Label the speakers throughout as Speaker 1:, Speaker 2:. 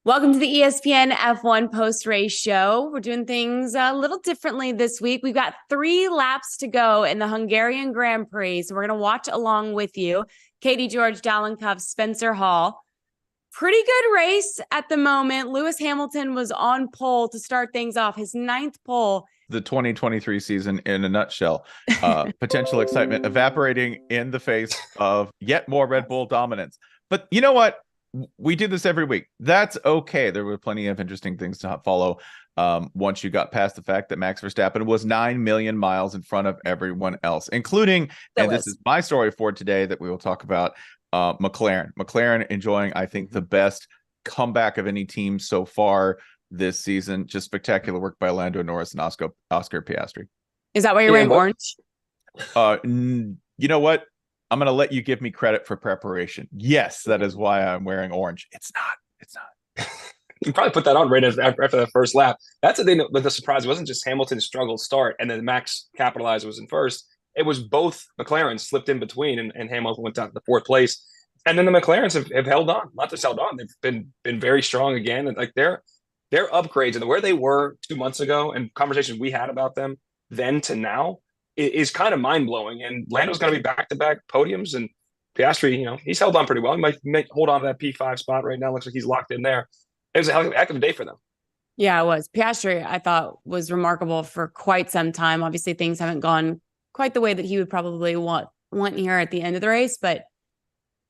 Speaker 1: Welcome to the ESPN F1 post-race show. We're doing things a little differently this week. We've got 3 laps to go in the Hungarian Grand Prix, so we're going to watch along with you. Katie George, Dalen, Spencer Hall. Pretty good race at the moment. Lewis Hamilton was on pole to start things off, his 9th pole.
Speaker 2: The 2023 season in a nutshell. Potential excitement evaporating in the face of yet more Red Bull dominance. But you know what? We do this every week. That's okay. There were plenty of interesting things to follow once you got past the fact that Max Verstappen was 9 million miles in front of everyone else, including, and this is my story for today that we will talk about, McLaren. McLaren enjoying, I think, the best comeback of any team so far this season. Just spectacular work by Lando Norris and Oscar Piastri.
Speaker 1: Is that why you're wearing orange?
Speaker 2: You know what? I'm going to let you give me credit for preparation. Yes, that is why I'm wearing orange. It's not.
Speaker 3: You probably put that on right after the first lap. That's the thing that the surprise. It wasn't just Hamilton's struggle start and then Max capitalized was in first. It was both McLaren slipped in between and Hamilton went down to the 4th place. And then the McLarens have held on. Not just held on. They've been very strong again. And like their upgrades and where they were 2 months ago and conversations we had about them then to now is kind of mind-blowing. And Lando's going to be back-to-back podiums, and Piastri, he's held on pretty well. He might hold on to that P5 spot right now. Looks like he's locked in there. It was a heck of a day for them.
Speaker 1: Yeah, it was. Piastri, I thought, was remarkable for quite some time. Obviously, things haven't gone quite the way that he would probably want here at the end of the race, but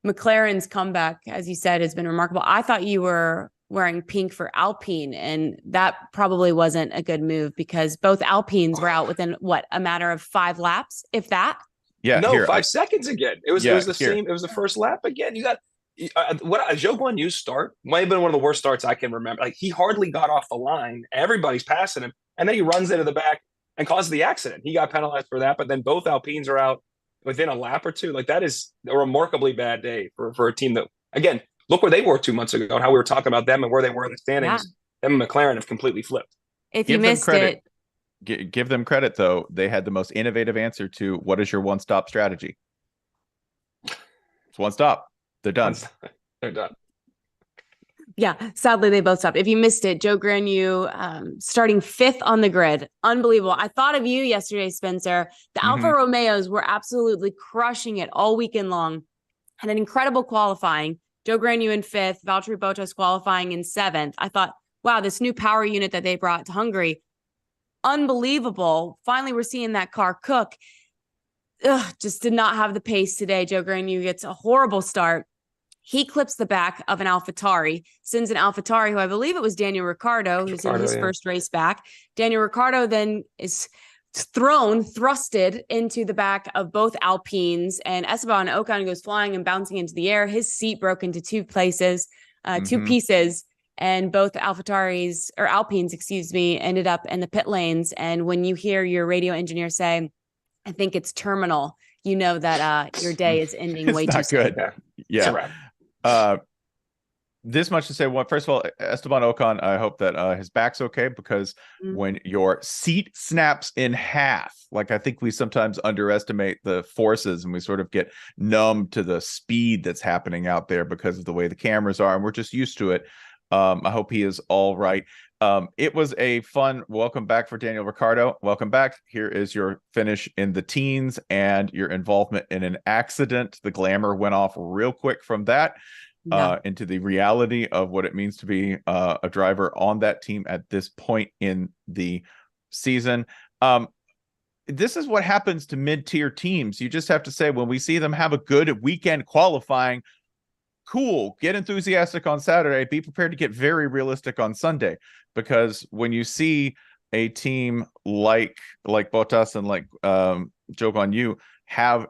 Speaker 1: McLaren's comeback, as you said, has been remarkable. I thought you were wearing pink for Alpine, and that probably wasn't a good move because both Alpines were out within a matter of 5 laps, if that.
Speaker 3: Yeah, no, 5 seconds again. It was the same. It was the first lap again. You got what a Zhou Guanyu's start might have been one of the worst starts I can remember. Like he hardly got off the line. Everybody's passing him, and then he runs into the back and causes the accident. He got penalized for that, but then both Alpines are out within a lap or two. Like that is a remarkably bad day for a team that, again, look where they were 2 months ago and how we were talking about them and where they were in the standings. Yeah. Them and McLaren have completely flipped.
Speaker 1: If you missed it.
Speaker 2: Give them credit, though. They had the most innovative answer to what is your one-stop strategy? It's one stop. They're done.
Speaker 3: They're done.
Speaker 1: Yeah, sadly, they both stopped. If you missed it, Zhou Guanyu starting 5th on the grid. Unbelievable. I thought of you yesterday, Spencer. The Alfa Romeos were absolutely crushing it all weekend long. Had an incredible qualifying. Zhou Guanyu in 5th, Valtteri Bottas qualifying in 7th. I thought, wow, this new power unit that they brought to Hungary, unbelievable. Finally, we're seeing that car cook. Just did not have the pace today. Zhou Guanyu gets a horrible start. He clips the back of an AlphaTauri, sends an AlphaTauri, who I believe it was Daniel Ricciardo, who's in his first race back. Daniel Ricciardo then is thrusted into the back of both Alpines, and Esteban Ocon goes flying and bouncing into the air. His seat broke into 2 pieces, and both Alpines, ended up in the pit lanes. And when you hear your radio engineer say, I think it's terminal, you know that your day is ending way too soon.
Speaker 2: Good. Yeah. This much to say, first of all, Esteban Ocon, I hope that his back's okay, because when your seat snaps in half, like I think we sometimes underestimate the forces and we sort of get numb to the speed that's happening out there because of the way the cameras are, and we're just used to it. I hope he is all right. It was a fun welcome back for Daniel Ricciardo. Welcome back. Here is your finish in the teens and your involvement in an accident. The glamour went off real quick from that. Into the reality of what it means to be a driver on that team at this point in the season. This is what happens to mid-tier teams. You just have to say, when we see them have a good weekend qualifying, cool, get enthusiastic on Saturday, be prepared to get very realistic on Sunday, because when you see a team like Bottas and like Zhou Guanyu have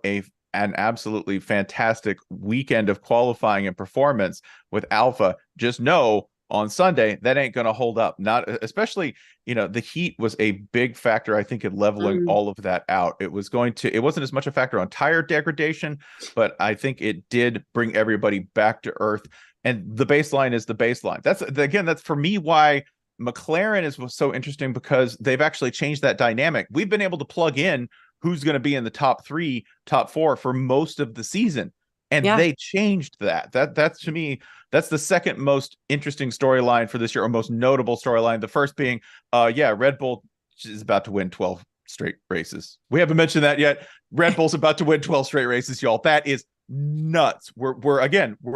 Speaker 2: an absolutely fantastic weekend of qualifying and performance with Alpha, just know on Sunday that ain't going to hold up. Not especially, the heat was a big factor, I think, in leveling all of that out. It wasn't as much a factor on tire degradation, but I think it did bring everybody back to earth. And the baseline is the baseline. That's for me why McLaren is so interesting, because they've actually changed that dynamic. We've been able to plug in who's going to be in the top 3, top 4 for most of the season. And they changed that. That's to me, that's the second most interesting storyline for this year, or most notable storyline. The first being, Red Bull is about to win 12 straight races. We haven't mentioned that yet. Red Bull's about to win 12 straight races, y'all. That is nuts. We're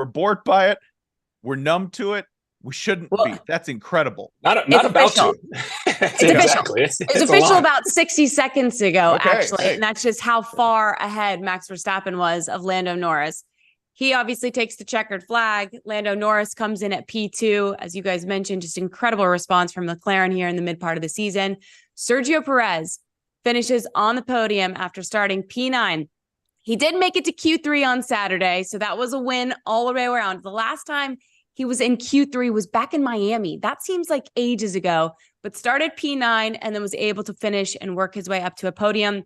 Speaker 2: bored by it. We're numb to it. We shouldn't be. That's incredible.
Speaker 3: Not about to.
Speaker 1: It's official. It's official about 60 seconds ago, actually. And that's just how far ahead Max Verstappen was of Lando Norris. He obviously takes the checkered flag. Lando Norris comes in at P2. As you guys mentioned, just incredible response from McLaren here in the mid part of the season. Sergio Perez finishes on the podium after starting P9. He did make it to Q3 on Saturday, so that was a win all the way around. The last time he was in Q3 was back in Miami. That seems like ages ago, but started P9 and then was able to finish and work his way up to a podium.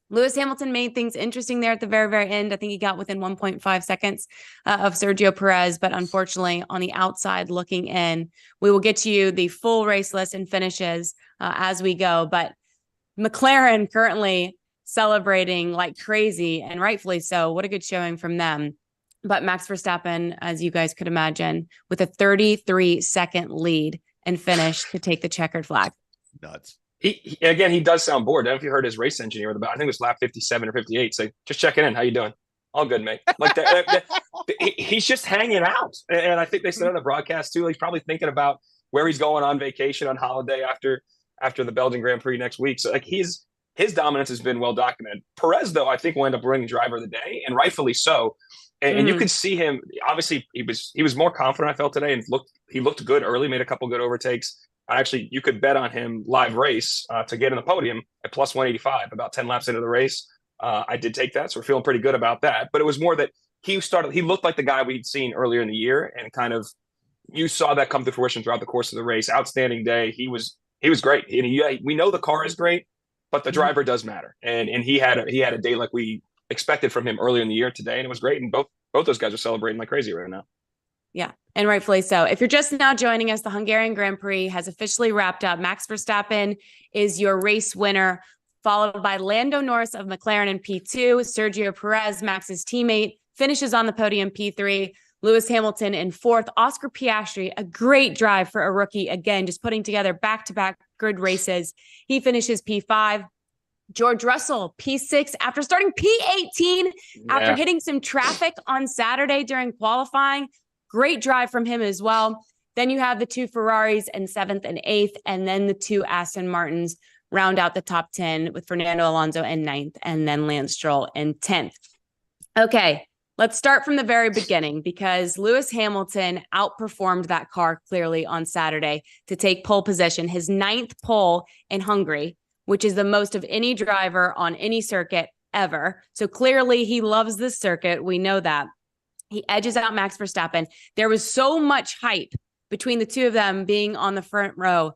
Speaker 1: Lewis Hamilton made things interesting there at the very, very end. I think he got within 1.5 seconds of Sergio Perez, but unfortunately on the outside looking in. We will get to you the full race list and finishes as we go, but McLaren currently celebrating like crazy, and rightfully so. What a good showing from them. But Max Verstappen, as you guys could imagine, with a 33-second lead and finish to take the checkered flag.
Speaker 2: Nuts.
Speaker 3: He does sound bored. I don't know if you heard his race engineer about, I think it was lap 57 or 58. Say, just checking in. How you doing? All good, mate. Like that. He's just hanging out. And I think they said on the broadcast too, he's probably thinking about where he's going on vacation, on holiday after the Belgian Grand Prix next week. So like his dominance has been well documented. Perez, though, I think will end up winning driver of the day, and rightfully so. And you could see him. Obviously, he was more confident, I felt today, and he looked good early. Made a couple good overtakes. Actually, you could bet on him live race to get in the podium at plus 185 about 10 laps into the race. I did take that, so we're feeling pretty good about that. But it was more that he looked like the guy we'd seen earlier in the year, and kind of you saw that come to fruition throughout the course of the race. Outstanding day. He was great. And we know the car is great, but the driver does matter. And he had a day like we expected from him earlier in the year today, and it was great. And both those guys are celebrating like crazy right now.
Speaker 1: Yeah, and rightfully so. If you're just now joining us, the Hungarian Grand Prix has officially wrapped up. Max Verstappen is your race winner, followed by Lando Norris of McLaren in P2. Sergio Perez, Max's teammate, finishes on the podium P3. Lewis Hamilton in fourth. Oscar Piastri, a great drive for a rookie. Again, just putting together back-to-back good races. He finishes P5. George Russell, P6, after starting P18, after hitting some traffic on Saturday during qualifying. Great drive from him as well. Then you have the two Ferraris in 7th and 8th, and then the two Aston Martins round out the top 10 with Fernando Alonso in 9th, and then Lance Stroll in 10th. Okay, let's start from the very beginning, because Lewis Hamilton outperformed that car clearly on Saturday to take pole position, his 9th pole in Hungary, which is the most of any driver on any circuit ever. So clearly he loves this circuit. We know that. He edges out Max Verstappen. There was so much hype between the two of them being on the front row.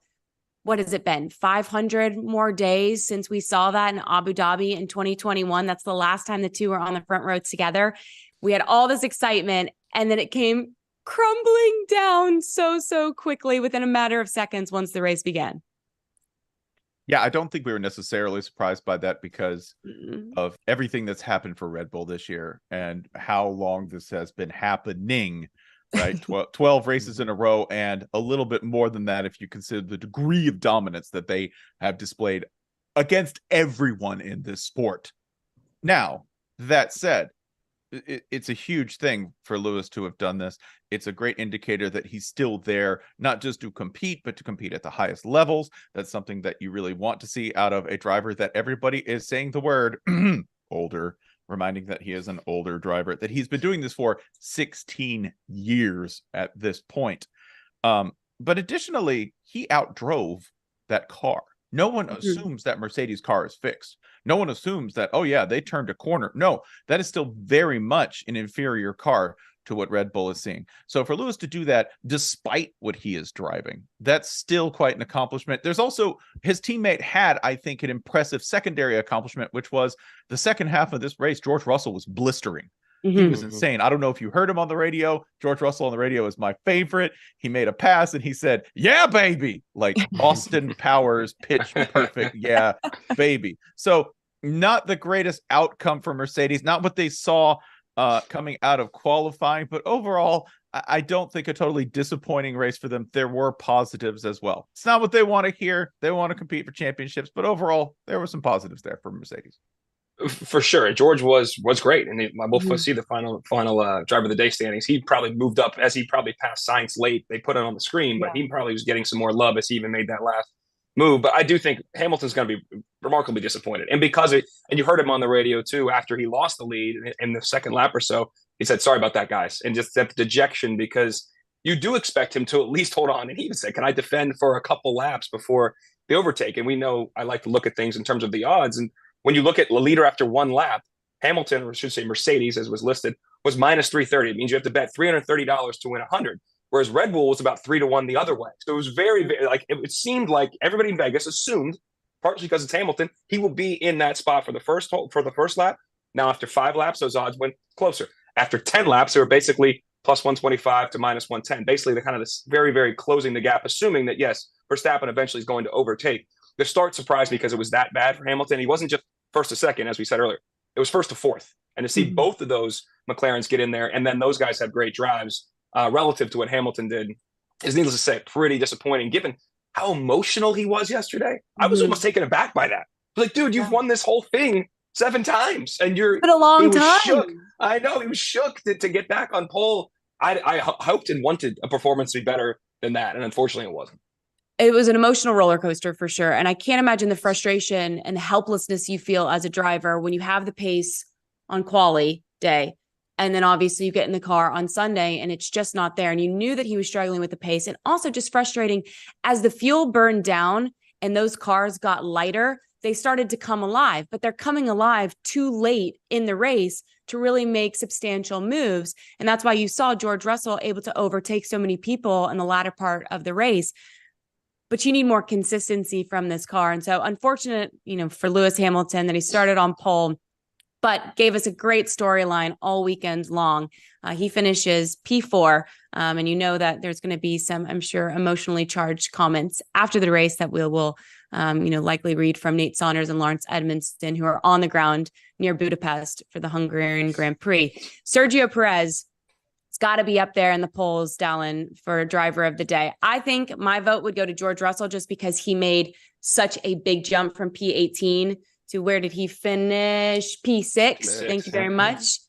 Speaker 1: What has it been? 500 more days since we saw that in Abu Dhabi in 2021. That's the last time the two were on the front row together. We had all this excitement, and then it came crumbling down so quickly within a matter of seconds once the race began.
Speaker 2: Yeah, I don't think we were necessarily surprised by that because of everything that's happened for Red Bull this year and how long this has been happening, right? 12 races in a row, and a little bit more than that if you consider the degree of dominance that they have displayed against everyone in this sport. Now, that said, it's a huge thing for Lewis to have done this. It's a great indicator that he's still there, not just to compete, but to compete at the highest levels. That's something that you really want to see out of a driver that everybody is saying the word older, reminding that he is an older driver, that he's been doing this for 16 years at this point. But additionally, he outdrove that car. No one assumes that Mercedes car is fixed. No one assumes that, oh yeah, they turned a corner. No, that is still very much an inferior car to what Red Bull is seeing. So for Lewis to do that, despite what he is driving, that's still quite an accomplishment. There's also, his teammate had, I think, an impressive secondary accomplishment, which was the second half of this race, George Russell was blistering. He was insane. I don't know if you heard him on the radio. George Russell on the radio is my favorite. He made a pass and he said, "Yeah, baby," like Austin Powers pitch perfect. Yeah, baby. So not the greatest outcome for Mercedes, not what they saw coming out of qualifying. But overall, I don't think a totally disappointing race for them. There were positives as well. It's not what they want to hear. They want to compete for championships, but overall, there were some positives there for Mercedes.
Speaker 3: For sure. George was great. And we'll see the final driver of the day standings. He probably moved up as he probably passed Sainz late. They put it on the screen, but he probably was getting some more love as he even made that last move. But I do think Hamilton's going to be remarkably disappointed. And and you heard him on the radio too, after he lost the lead in the second lap or so, he said, sorry about that, guys. And just that dejection, because you do expect him to at least hold on. And he even said, can I defend for a couple laps before the overtake? And we know I like to look at things in terms of the odds. And when you look at the leader after one lap, Hamilton, or I should say Mercedes, as was listed, was minus 330. It means you have to bet $330 to win 100. Whereas Red Bull was about 3-1 the other way. So it was very, very, like, it seemed like everybody in Vegas assumed, partly because it's Hamilton, he will be in that spot for the first lap. Now, after 5 laps, those odds went closer. After 10 laps, they were basically plus 125 to minus 110. Basically, they're kind of this very, very closing the gap, assuming that, yes, Verstappen eventually is going to overtake. The start surprised me because it was that bad for Hamilton. He wasn't just first to second, as we said earlier. It was first to fourth. And to see both of those McLarens get in there, and then those guys have great drives relative to what Hamilton did, is needless to say, pretty disappointing, given how emotional he was yesterday. I was almost taken abape by that. Like, dude, you've won this whole thing 7 times, and you're
Speaker 1: been a long time.
Speaker 3: Shook. I know, he was shook to get back on pole. I hoped and wanted a performance to be better than that, and unfortunately it wasn't.
Speaker 1: It was an emotional roller coaster for sure. And I can't imagine the frustration and helplessness you feel as a driver when you have the pace on quali day. And then obviously you get in the car on Sunday and it's just not there. And you knew that he was struggling with the pace, and also just frustrating as the fuel burned down and those cars got lighter, they started to come alive, but they're coming alive too late in the race to really make substantial moves. And that's why you saw George Russell able to overtake so many people in the latter part of the race. But you need more consistency from this car. And so unfortunate, for Lewis Hamilton that he started on pole, but gave us a great storyline all weekend long. He finishes P4. And you know that there's going to be some, I'm sure, emotionally charged comments after the race that we'll likely read from Nate Saunders and Lawrence Edmondson, who are on the ground near Budapest for the Hungarian Grand Prix. Sergio Perez, it's got to be up there in the polls, Dalen, for driver of the day. I think my vote would go to George Russell just because he made such a big jump from P18 to where did he finish? P6. Thank you very much.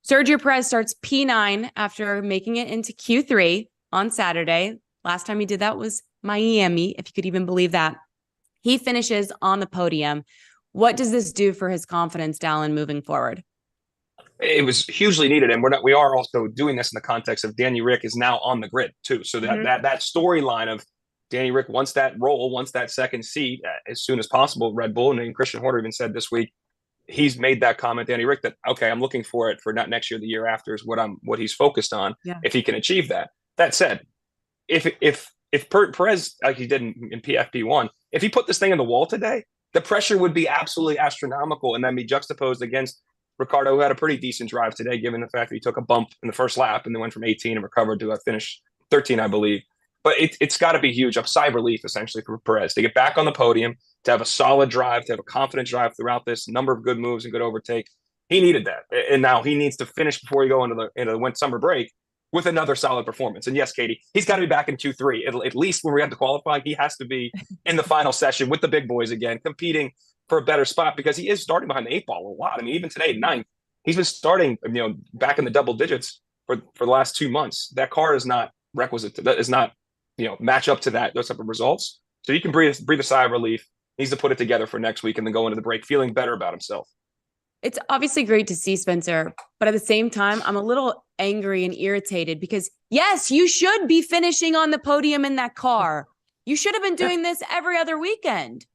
Speaker 1: Sergio Perez starts P9 after making it into Q3 on Saturday. Last time he did that was Miami, if you could even believe that. He finishes on the podium. What does this do for his confidence, Dalen, moving forward?
Speaker 3: It was hugely needed, and we are also doing this in the context of Danny Rick is now on the grid too. So that storyline of Danny Rick wants that role, wants that second seat as soon as possible. Red Bull, and Christian Horner even said this week he's made that comment, Danny Rick, that okay, I'm looking for it for not next year, the year after is what he's focused on. Yeah. If he can achieve that. That said, if Perez, like he did in FP1, if he put this thing in the wall today, the pressure would be absolutely astronomical, and then be juxtaposed against Ricciardo, who had a pretty decent drive today, given the fact that he took a bump in the first lap and then went from 18 and recovered to a finish 13, I believe. But it's got to be huge, a sigh of relief, essentially, for Perez to get back on the podium, to have a solid drive, to have a confident drive throughout this number of good moves and good overtakes. He needed that. And now he needs to finish before he go into the summer break with another solid performance. And yes, Katie, he's got to be back in Q3. At least when we have to qualify, he has to be in the final session with the big boys again, competing for a better spot, because he is starting behind the 8 ball a lot. I mean, even today, 9th, he's been starting, back in the double digits for the last 2 months. That car is not requisite. That is not, match up to those type of results. So you can breathe a sigh of relief. He needs to put it together for next week and then go into the break feeling better about himself.
Speaker 1: It's obviously great to see, Spencer, but at the same time, I'm a little angry and irritated because, yes, you should be finishing on the podium in that car. You should have been doing this every other weekend.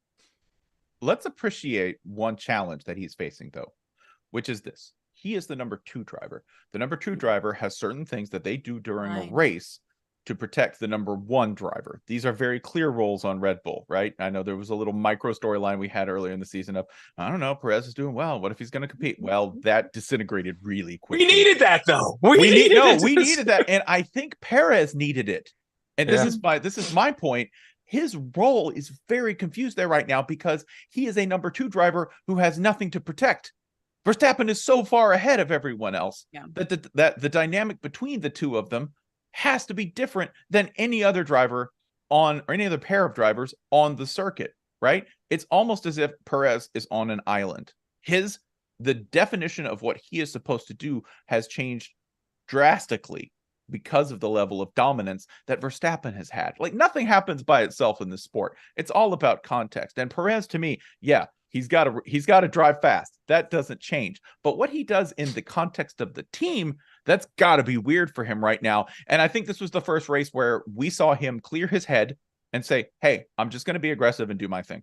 Speaker 2: Let's appreciate one challenge that he's facing, though, which is this. He is the number 2 driver. The number 2 driver has certain things that they do during a race to protect the number 1 driver. These are very clear roles on Red Bull, right? I know there was a little micro storyline we had earlier in the season of, I don't know, Perez is doing well. What if he's going to compete? Well, that disintegrated really quickly.
Speaker 3: We needed that, though. We
Speaker 2: needed that. And I think Perez needed it. And this is my point. His role is very confused there right now because he is a number 2 driver who has nothing to protect. Verstappen is so far ahead of everyone else that the dynamic between the two of them has to be different than any other driver or any other pair of drivers on the circuit, right? It's almost as if Perez is on an island. The definition of what he is supposed to do has changed drastically because of the level of dominance that Verstappen has had. Like, nothing happens by itself in this sport. It's all about context. And Perez, to me, he's got to drive fast. That doesn't change. But what he does in the context of the team, that's got to be weird for him right now. And I think this was the first race where we saw him clear his head and say, hey, I'm just going to be aggressive and do my thing.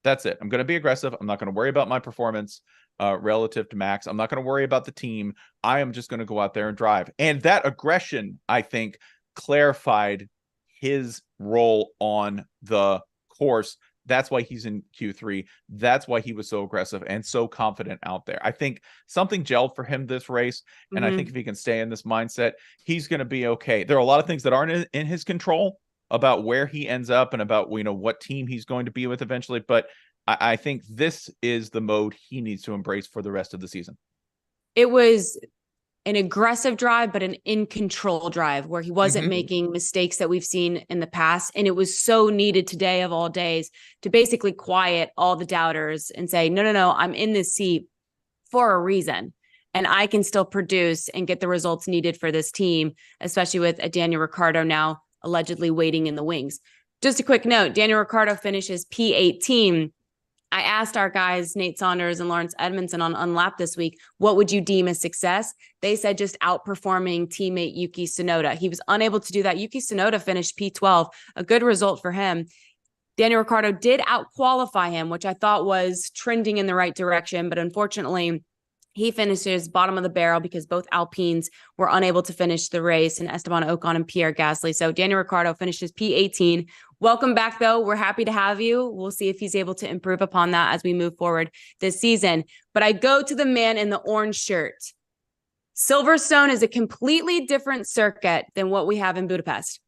Speaker 2: That's it. I'm going to be aggressive. I'm not going to worry about my performance relative to Max. I'm not going to worry about the team. I am just going to go out there and drive. And that aggression, I think, clarified his role on the course. That's why he's in Q3. That's why he was so aggressive and so confident out there. I think something gelled for him this race. And I think if he can stay in this mindset, he's going to be okay. There are a lot of things that aren't in his control about where he ends up and about, what team he's going to be with eventually. But I think this is the mode he needs to embrace for the rest of the season.
Speaker 1: It was an aggressive drive, but an in-control drive where he wasn't making mistakes that we've seen in the past. And it was so needed today of all days to basically quiet all the doubters and say, no, I'm in this seat for a reason. And I can still produce and get the results needed for this team, especially with a Daniel Ricciardo now allegedly waiting in the wings. Just a quick note, Daniel Ricciardo finishes P18. I asked our guys, Nate Saunders and Lawrence Edmondson on Unlapped this week, what would you deem a success? They said just outperforming teammate Yuki Tsunoda. He was unable to do that. Yuki Tsunoda finished P12, a good result for him. Daniel Ricciardo did out-qualify him, which I thought was trending in the right direction, but unfortunately, he finishes bottom of the barrel because both Alpines were unable to finish the race, and Esteban Ocon and Pierre Gasly. So Daniel Ricciardo finishes P18. Welcome back, though. We're happy to have you. We'll see if he's able to improve upon that as we move forward this season. But I go to the man in the orange shirt. Silverstone is a completely different circuit than what we have in Budapest.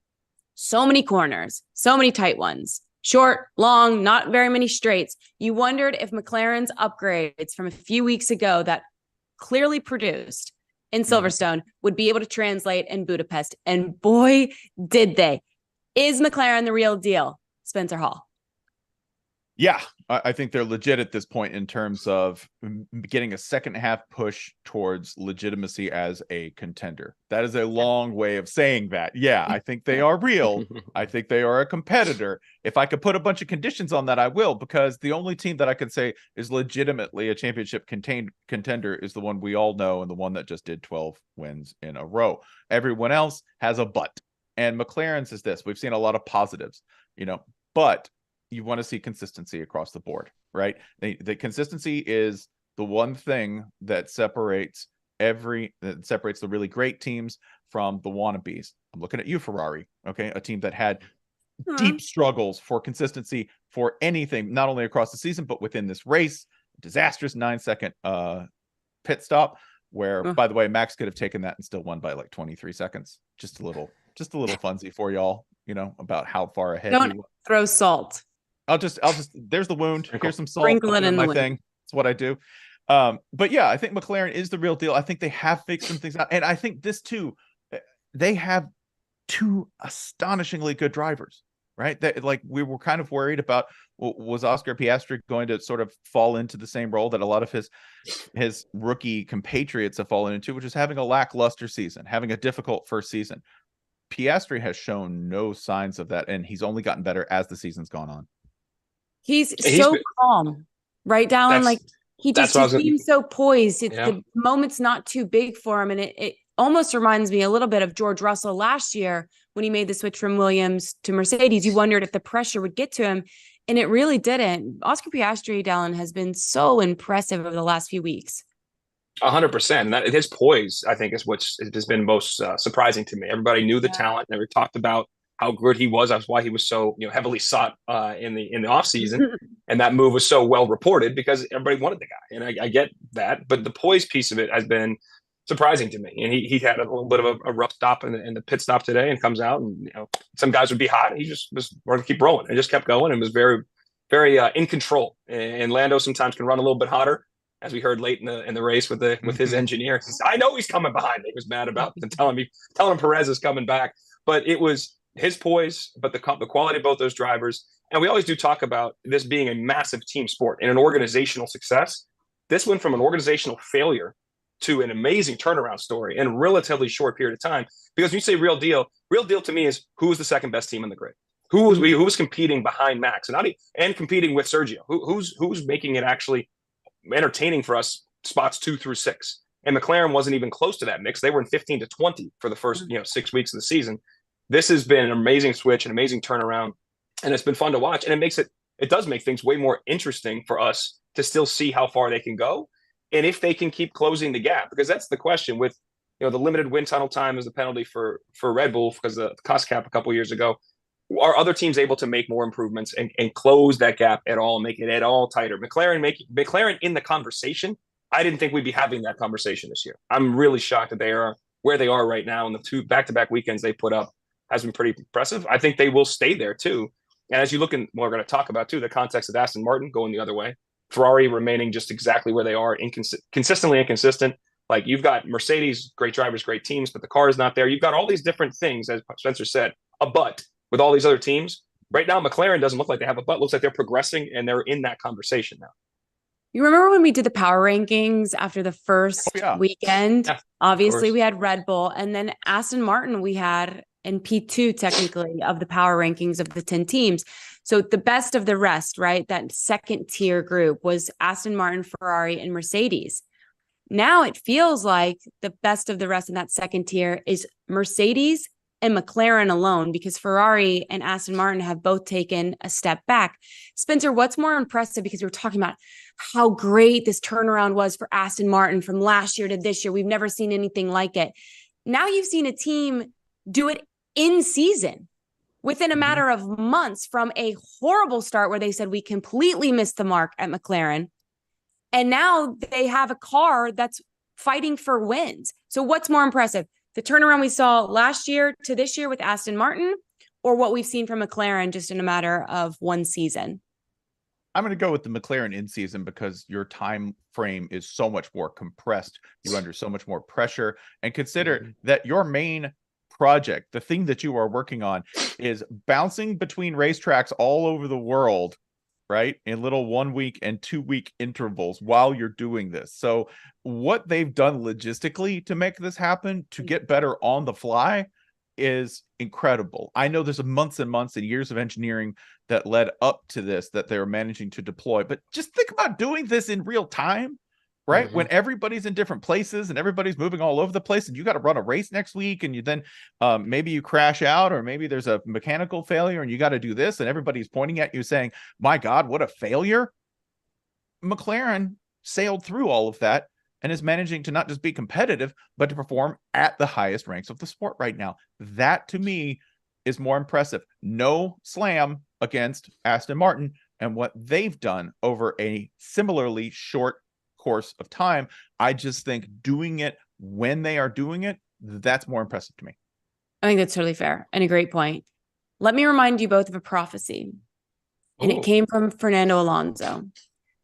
Speaker 1: So many corners, so many tight ones. Short, long, not very many straights. You wondered if McLaren's upgrades from a few weeks ago that clearly produced in Silverstone would be able to translate in Budapest. And boy, did they. Is McLaren the real deal, Spencer Hall?
Speaker 2: Yeah, I think they're legit at this point in terms of getting a second half push towards legitimacy as a contender. That is a long way of saying that. Yeah, I think they are real. I think they are a competitor. If I could put a bunch of conditions on that, I will, because the only team that I could say is legitimately a championship contender is the one we all know and the one that just did 12 wins in a row. Everyone else has a but. And McLaren's is this. We've seen a lot of positives, but you want to see consistency across the board, right? The consistency is the one thing that separates the really great teams from the wannabes. I'm looking at you, Ferrari, okay? A team that had deep struggles for consistency for anything, not only across the season, but within this race. Disastrous 9-second pit stop, where, by the way, Max could have taken that and still won by like 23 seconds. Just a little funsy for y'all, about how far ahead.
Speaker 1: Don't throw salt.
Speaker 2: I'll just there's the wound. Here's some salt.
Speaker 1: Sprinkle it in
Speaker 2: my thing. That's what I do. But yeah, I think McLaren is the real deal. I think they have fixed some things out. And I think this too, they have two astonishingly good drivers, right? That, like, we were kind of worried about, was Oscar Piastri going to sort of fall into the same role that a lot of his rookie compatriots have fallen into, which is having a lackluster season, having a difficult first season. Piastri has shown no signs of that, and he's only gotten better as the season's gone on.
Speaker 1: He's so calm, right, Dalen? Like, he seems so poised. The moment's not too big for him. And it almost reminds me a little bit of George Russell last year when he made the switch from Williams to Mercedes. You wondered if the pressure would get to him, and it really didn't. Oscar Piastri, Dalen, has been so impressive over the last few weeks.
Speaker 3: 100%. That his poise, I think, is what has been most surprising to me. Everybody knew the talent. Never talked about how good he was. That's why he was so heavily sought in the off season, and that move was so well reported because everybody wanted the guy. And I get that, but the poise piece of it has been surprising to me. And he had a little bit of a rough stop in the pit stop today, and comes out, and some guys would be hot, and he just was going to keep rolling and just kept going and was very, very in control. And Lando sometimes can run a little bit hotter. as we heard late in the race with his engineer. He said, I know he's coming behind me. He was mad about it, telling him Perez is coming back. But it was his poise, but the quality of both those drivers. And we always do talk about this being a massive team sport and an organizational success. This went from an organizational failure to an amazing turnaround story in a relatively short period of time. Because when you say real deal to me is who was the second best team in the grid? Who was competing behind Max and competing with Sergio? Who's making it actually entertaining for us spots 2 through 6? And McLaren wasn't even close to that mix. They were in 15 to 20 for the first 6 weeks of the season. This has been an amazing switch, an amazing turnaround, and it's been fun to watch. And it does make things way more interesting for us to still see how far they can go and if they can keep closing the gap, because that's the question with the limited wind tunnel time is the penalty for Red Bull because of the cost cap a couple of years ago. Are other teams able to make more improvements and close that gap at all, make it at all tighter? McLaren in the conversation. I didn't think we'd be having that conversation this year. I'm really shocked that they are where they are right now, and the 2 back-to-back weekends they put up has been pretty impressive. I think they will stay there too. And as you look in, we're going to talk about too, the context of Aston Martin going the other way, Ferrari remaining just exactly where they are, consistently inconsistent. Like you've got Mercedes, great drivers, great teams, but the car is not there. You've got all these different things, as Spencer said, but with all these other teams. Right now, McLaren doesn't look like they have a butt. Looks like they're progressing, and they're in that conversation now.
Speaker 1: You remember when we did the power rankings after the first weekend?
Speaker 3: Yeah,
Speaker 1: obviously, we had Red Bull, and then Aston Martin we had in P2 technically of the power rankings of the 10 teams. So the best of the rest, right? That second tier group was Aston Martin, Ferrari, and Mercedes. Now it feels like the best of the rest in that second tier is Mercedes and McLaren alone, because Ferrari and Aston Martin have both taken a step back. Spencer, what's more impressive? Because we were talking about how great this turnaround was for Aston Martin from last year to this year. We've never seen anything like it. Now you've seen a team do it in season within a matter of months from a horrible start where they said we completely missed the mark at McLaren. And now they have a car that's fighting for wins. So what's more impressive? The turnaround we saw last year to this year with Aston Martin, or what we've seen from McLaren just in a matter of one season?
Speaker 2: I'm going to go with the McLaren in season because your time frame is so much more compressed. You're under so much more pressure. And consider that your main project, the thing that you are working on, is bouncing between racetracks all over the world, right? In little 1 week and 2 week intervals while you're doing this. So what they've done logistically to make this happen, to get better on the fly, is incredible. I know there's months and months and years of engineering that led up to this that they're managing to deploy. But just think about doing this in real time, right? When everybody's in different places and everybody's moving all over the place, and you got to run a race next week, and you then maybe you crash out, or maybe there's a mechanical failure and you got to do this, and everybody's pointing at you saying, my God, what a failure. McLaren sailed through all of that and is managing to not just be competitive, but to perform at the highest ranks of the sport right now. That, to me, is more impressive. No slam against Aston Martin and what they've done over a similarly short course of time. I just think doing it when they are doing it, that's more impressive to me.
Speaker 1: I think that's totally fair and a great point. Let me remind you both of a prophecy. And it came from Fernando Alonso,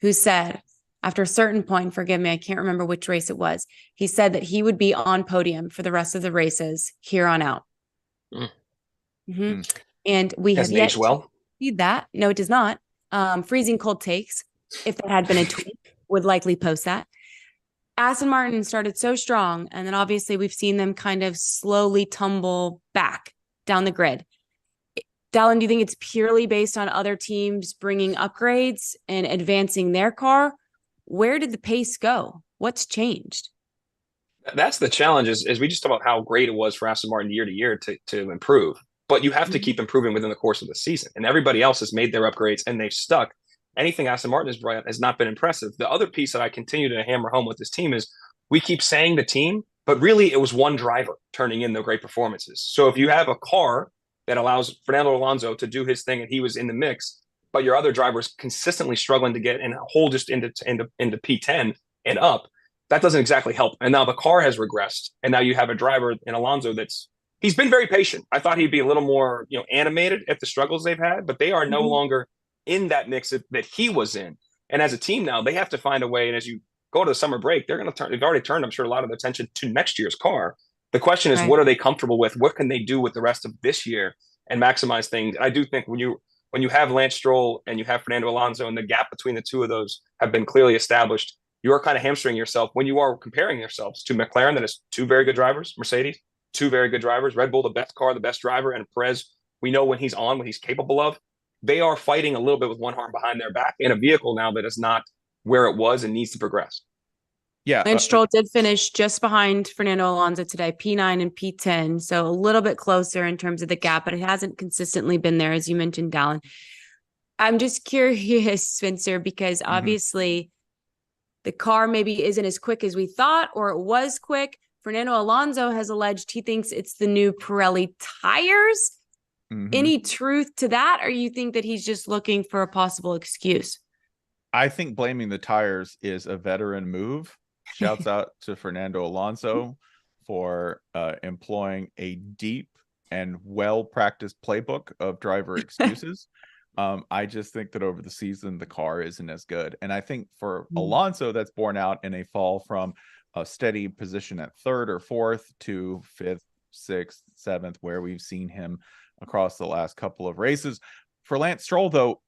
Speaker 1: who said, after a certain point, forgive me, I can't remember which race it was, he said that he would be on podium for the rest of the races here on out. And we have yet to see that. No, it does not. Freezing cold takes, if that had been a tweet, would likely post that. Aston Martin started so strong, and then obviously we've seen them kind of slowly tumble back down the grid. Dalen, do you think it's purely based on other teams bringing upgrades and advancing their car? Where did the pace go? What's changed?
Speaker 3: That's the challenge is we just talk about how great it was for Aston Martin year to year to improve, but you have to keep improving within the course of the season, and everybody else has made their upgrades and they've stuck. Anything Aston Martin has brought has not been impressive. The other piece that I continue to hammer home with this team is we keep saying the team, but really it was one driver turning in the great performances. So if you have a car that allows Fernando Alonso to do his thing and he was in the mix, but your other drivers consistently struggling to get in a hole just into P10 and up, that doesn't exactly help. And now the car has regressed, and now you have a driver in Alonso he's been very patient. I thought he'd be a little more animated at the struggles they've had, but they are no longer in that mix that he was in. And as a team now, they have to find a way. And as you go to the summer break, they've already turned, I'm sure, a lot of their attention to next year's car. The question is,
Speaker 1: Right.
Speaker 3: what are they comfortable with? What can they do with the rest of this year and maximize things? I do think when you have Lance Stroll and you have Fernando Alonso, and the gap between the two of those have been clearly established, you are kind of hamstringing yourself when you are comparing yourselves to McLaren, that is two very good drivers, Mercedes, two very good drivers, Red Bull, the best car, the best driver, and Perez, we know when he's on, what he's capable of. They are fighting a little bit with one arm behind their back in a vehicle now that is not where it was and needs to progress.
Speaker 2: Yeah.
Speaker 1: Lance Stroll did finish just behind Fernando Alonso today, P9 and P10. So a little bit closer in terms of the gap, but it hasn't consistently been there, as you mentioned, Dalen. I'm just curious, Spencer, because obviously the car maybe isn't as quick as we thought, or it was quick. Fernando Alonso has alleged he thinks it's the new Pirelli tires. Any truth to that, or you think that he's just looking for a possible excuse?
Speaker 2: I think blaming the tires is a veteran move. Shouts out to Fernando Alonso for employing a deep and well-practiced playbook of driver excuses. I just think that over the season, the car isn't as good. And I think for Alonso, that's borne out in a fall from a steady position at third or fourth to fifth, sixth, seventh, where we've seen him across the last couple of races. For Lance Stroll, though,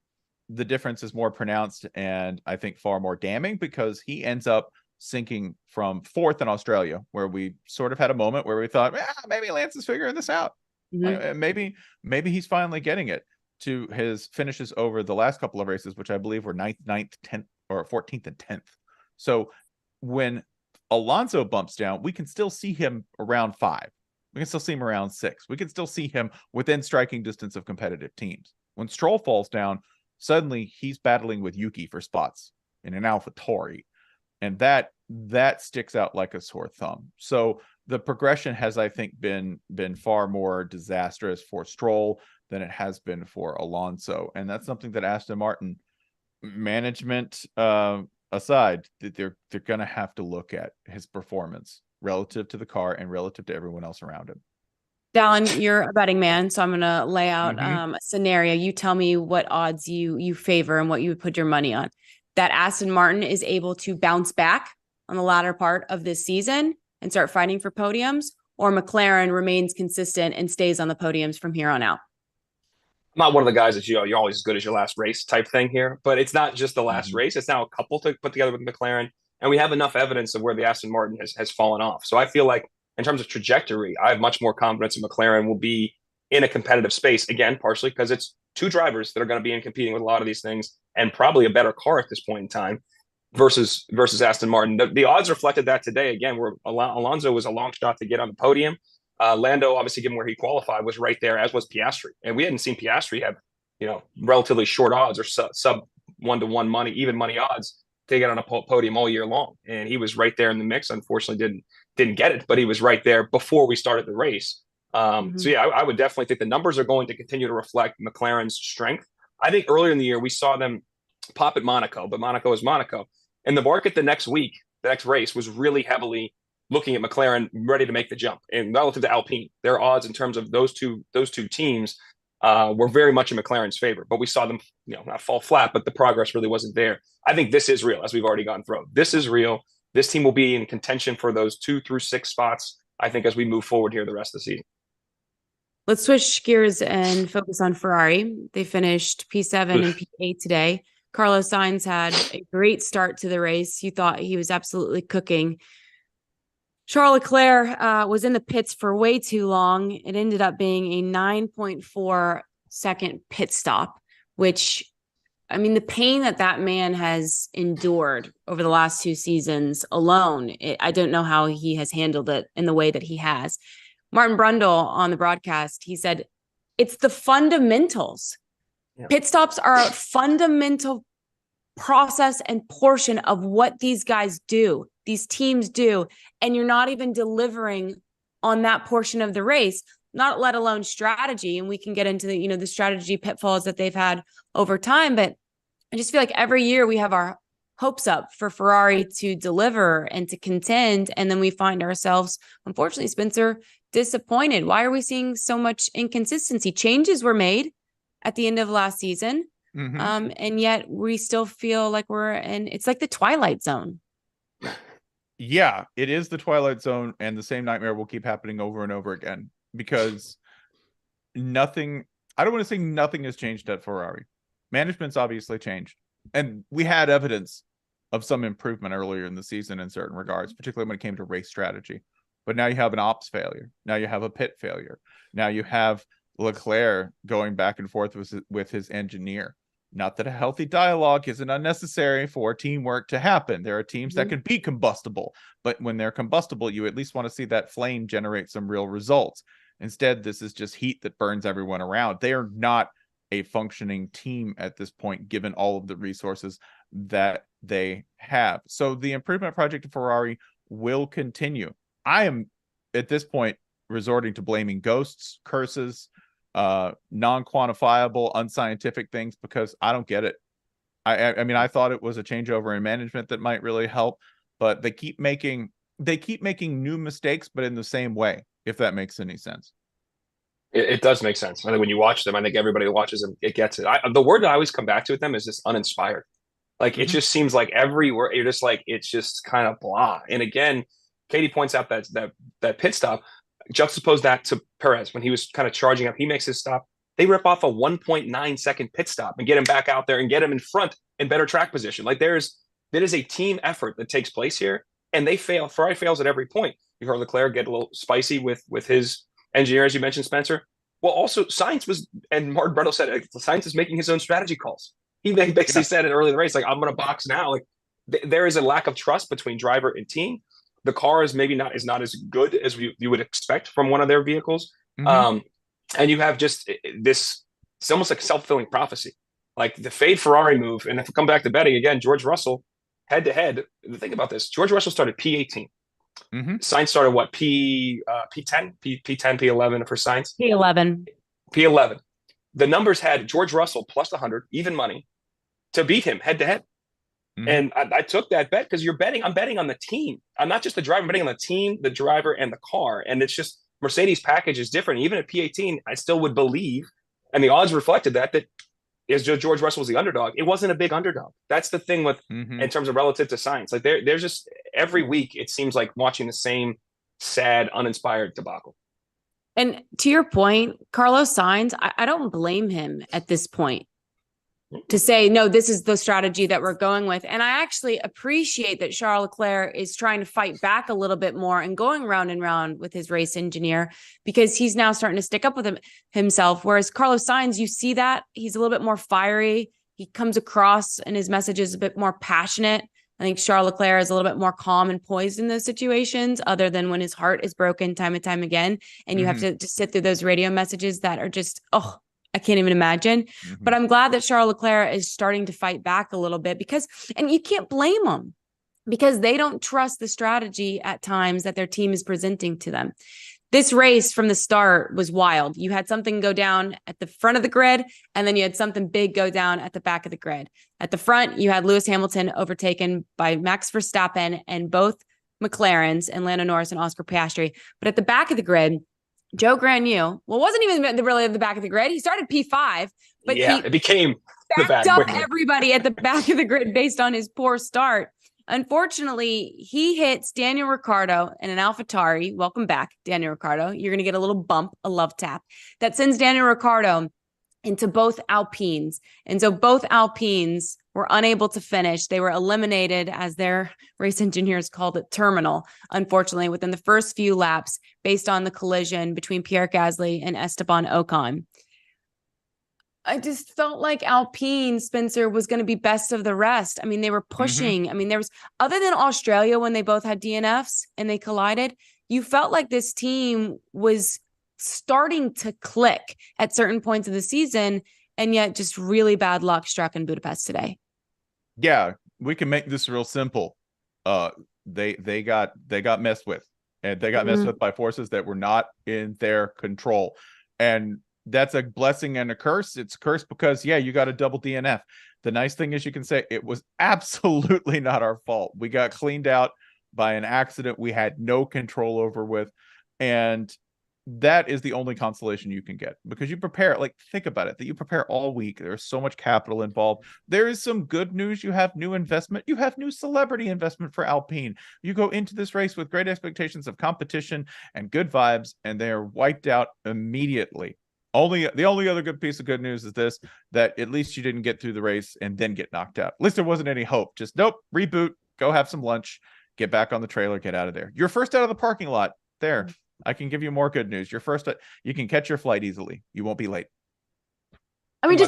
Speaker 2: the difference is more pronounced and I think far more damning, because he ends up sinking from fourth in Australia, where we sort of had a moment where we thought, maybe Lance is figuring this out. Maybe he's finally getting it, to his finishes over the last couple of races, which I believe were 9th, 10th, or 14th and 10th. So when Alonso bumps down, we can still see him around 5. We can still see him around 6. We can still see him within striking distance of competitive teams. When Stroll falls down, suddenly he's battling with Yuki for spots in an AlphaTauri. And that sticks out like a sore thumb. So the progression has, I think, been far more disastrous for Stroll than it has been for Alonso. And that's something that Aston Martin management aside, that they're going to have to look at his performance relative to the car and relative to everyone else around him.
Speaker 1: Dalen, you're a betting man, so I'm going to lay out a scenario. You tell me what odds you favor and what you would put your money on. That Aston Martin is able to bounce back on the latter part of this season and start fighting for podiums, or McLaren remains consistent and stays on the podiums from here on out?
Speaker 3: I'm not one of the guys that, you're always as good as your last race type thing here, but it's not just the last race. It's now a couple to put together with McLaren, and we have enough evidence of where the Aston Martin has fallen off. So I feel like in terms of trajectory, I have much more confidence in McLaren will be in a competitive space, again, partially because it's two drivers that are going to be in competing with a lot of these things, and probably a better car at this point in time versus Aston Martin. The odds reflected that today, again, where Alonso was a long shot to get on the podium. Lando, obviously, given where he qualified, was right there, as was Piastri. And we hadn't seen Piastri have, relatively short odds or sub 1-to-1 money, even money odds to get on a podium all year long. And he was right there in the mix. Unfortunately, didn't get it, but he was right there before we started the race. So yeah, I would definitely think the numbers are going to continue to reflect McLaren's strength. I think earlier in the year, we saw them pop at Monaco, but Monaco is Monaco. And the market the next race was really heavily looking at McLaren ready to make the jump. And relative to Alpine, their odds in terms of those two teams were very much in McLaren's favor. But we saw them, not fall flat, but the progress really wasn't there. I think this is real, as we've already gone through. This is real. This team will be in contention for those 2 through 6 spots, I think, as we move forward here the rest of the season.
Speaker 1: Let's switch gears and focus on Ferrari. They finished P7 and P8 today. Carlos Sainz had a great start to the race. You thought he was absolutely cooking. Charles Leclerc was in the pits for way too long. It ended up being a 9.4 second pit stop, which, I mean, the pain that man has endured over the last 2 seasons alone, I don't know how he has handled it in the way that he has. Martin Brundle on the broadcast, he said, it's the fundamentals. Yeah. Pit stops are a fundamental process and portion of what these guys do, these teams do, and you're not even delivering on that portion of the race, not let alone strategy. And we can get into the, the strategy pitfalls that they've had over time. But I just feel like every year we have our hopes up for Ferrari to deliver and to contend. And then we find ourselves, unfortunately, Spencer, disappointed. Why are we seeing so much inconsistency? Changes were made at the end of last season. And yet we still feel like it's like the Twilight Zone.
Speaker 2: Yeah, it is the Twilight Zone, and the same nightmare will keep happening over and over again because nothing, I don't want to say nothing has changed at Ferrari. Management's obviously changed. And we had evidence of some improvement earlier in the season in certain regards, particularly when it came to race strategy. But now you have an ops failure. Now you have a pit failure. Now you have Leclerc going back and forth with his engineer. Not that a healthy dialogue isn't unnecessary for teamwork to happen. There are teams that can be combustible, but when they're combustible, you at least want to see that flame generate some real results. Instead, this is just heat that burns everyone around. They are not a functioning team at this point, given all of the resources that they have. So the improvement project of Ferrari will continue. I am, at this point, resorting to blaming ghosts, curses, non-quantifiable, unscientific things, because I don't get it. I mean, I thought it was a changeover in management that might really help, but they keep making new mistakes, but in the same way, if that makes any sense.
Speaker 3: It does make sense. I think when you watch them, I think everybody who watches them, it gets it. The word that I always come back to with them is just uninspired. Like it just seems like every word you're just like, it's just kind of blah. And again, Katie points out that pit stop. Juxtapose that to Perez when he was kind of charging up. He makes his stop. They rip off a 1.9 second pit stop and get him back out there and get him in front in better track position. Like there is a team effort that takes place here, and they fail. Ferrari fails at every point. You heard Leclerc get a little spicy with his engineer, as you mentioned, Spencer. Well, also Sainz was, and Martin Brundle said, Sainz is making his own strategy calls. He basically said it early in the race, like I'm going to box now. Like there is a lack of trust between driver and team. The car is maybe not as good as you would expect from one of their vehicles. And you have just this, it's almost like a self-fulfilling prophecy. Like the fade Ferrari move, and if we come back to betting again, George Russell, head-to-head, think about this. George Russell started P18. Sainz started what, P10, P10, P11 for Sainz?
Speaker 1: P11.
Speaker 3: P11. The numbers had George Russell plus 100, even money, to beat him head-to-head. And I took that bet because I'm betting on the team. I'm not just the driver, I'm betting on the team, the driver, and the car. And it's just Mercedes package is different. Even at P18, I still would believe, and the odds reflected that is George Russell was the underdog. It wasn't a big underdog. That's the thing with in terms of relative to science. Like there's just every week it seems like watching the same sad, uninspired debacle.
Speaker 1: And to your point, Carlos Sainz, I don't blame him at this point to say, no, this is the strategy that we're going with. And I actually appreciate that Charles Leclerc is trying to fight back a little bit more and going round and round with his race engineer, because he's now starting to stick up with himself. Whereas Carlos Sainz, you see that he's a little bit more fiery. He comes across and his message is a bit more passionate. I think Charles Leclerc is a little bit more calm and poised in those situations, other than when his heart is broken time and time again. And you have to just sit through those radio messages that are just, I can't even imagine. But I'm glad that Charles Leclerc is starting to fight back a little bit, and you can't blame them, because they don't trust the strategy at times that their team is presenting to them. This race from the start was wild. You had something go down at the front of the grid, and then you had something big go down at the back of the grid. At the front, you had Lewis Hamilton overtaken by Max Verstappen and both McLarens and Lando Norris and Oscar Piastri. But at the back of the grid, Joe Granu, wasn't even really at the back of the grid. He started P5, but
Speaker 3: it became the back
Speaker 1: up everybody at the back of the grid based on his poor start. Unfortunately, he hits Daniel Ricciardo in an AlphaTauri. Welcome back, Daniel Ricciardo. You're going to get a little bump, a love tap that sends Daniel Ricciardo into both Alpines. And so both Alpines were unable to finish. They were eliminated, as their race engineers called it, terminal, unfortunately, within the first few laps, based on the collision between Pierre Gasly and Esteban Ocon. I just felt like Alpine, Spencer, was going to be best of the rest. I mean, they were pushing. I mean, there was, other than Australia when they both had DNFs and they collided, you felt like this team was starting to click at certain points of the season, and yet just really bad luck struck in Budapest today.
Speaker 2: Yeah, we can make this real simple. They got messed with, and they got messed with by forces that were not in their control. And that's a blessing and a curse. It's a curse because, you got a double DNF. The nice thing is you can say it was absolutely not our fault. We got cleaned out by an accident we had no control over with. And that is the only consolation you can get, because you prepare, like, think about it, that you prepare all week. There's so much capital involved. There is some good news. You have new investment. You have new celebrity investment for Alpine. You go into this race with great expectations of competition and good vibes, and they are wiped out immediately. The only other good piece of good news is this, that at least you didn't get through the race and then get knocked out. At least there wasn't any hope. Just nope, reboot, go have some lunch, get back on the trailer, get out of there. You're first out of the parking lot. There. I can give you more good news. You're first. You can catch your flight easily. You won't be late.
Speaker 3: I mean,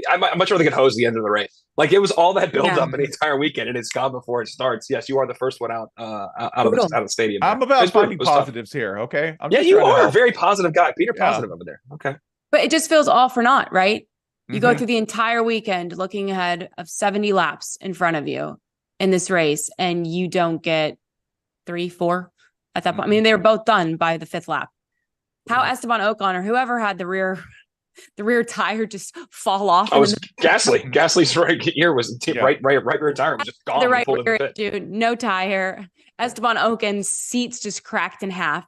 Speaker 3: I'd much rather get hosed at the end of the race. Like, it was all that build up an entire weekend, and it's gone before it starts. Yes, you are the first one out of the stadium.
Speaker 2: I'm about finding positives here. Okay.
Speaker 3: You are a very positive guy. Peter, positive over there. Okay.
Speaker 1: But it just feels all for naught, right? You go through the entire weekend looking ahead of 70 laps in front of you in this race, and you don't get 3, 4 at that point. I mean, they were both done by the 5th lap. How Esteban Ocon or whoever had the rear tire just fall off.
Speaker 3: I was Gasly. Gasly's right ear was right rear tire was just gone.
Speaker 1: The right rear, dude, no tire. Esteban Ocon's seats just cracked in half.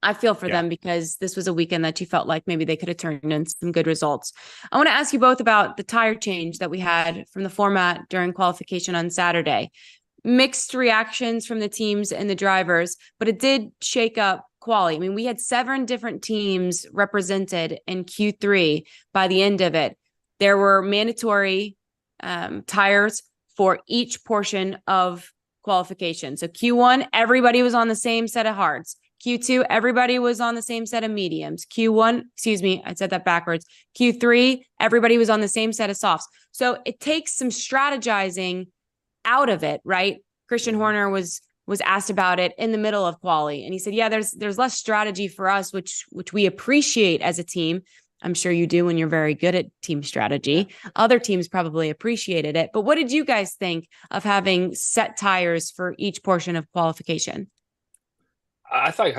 Speaker 1: I feel for them, because this was a weekend that you felt like maybe they could have turned in some good results. I want to ask you both about the tire change that we had from the format during qualification on Saturday. Mixed reactions from the teams and the drivers, but it did shake up quali. I mean, we had 7 different teams represented in Q3 by the end of it. There were mandatory tires for each portion of qualification. So Q1, everybody was on the same set of hards. Q2, everybody was on the same set of mediums. Q1, excuse me, I said that backwards. Q3, everybody was on the same set of softs. So it takes some strategizing out of it, right? Christian Horner was asked about it in the middle of quali, and he said, yeah, there's less strategy for us, which we appreciate as a team. I'm sure you do when you're very good at team strategy. Other teams probably appreciated it. But what did you guys think of having set tires for each portion of qualification?
Speaker 3: I think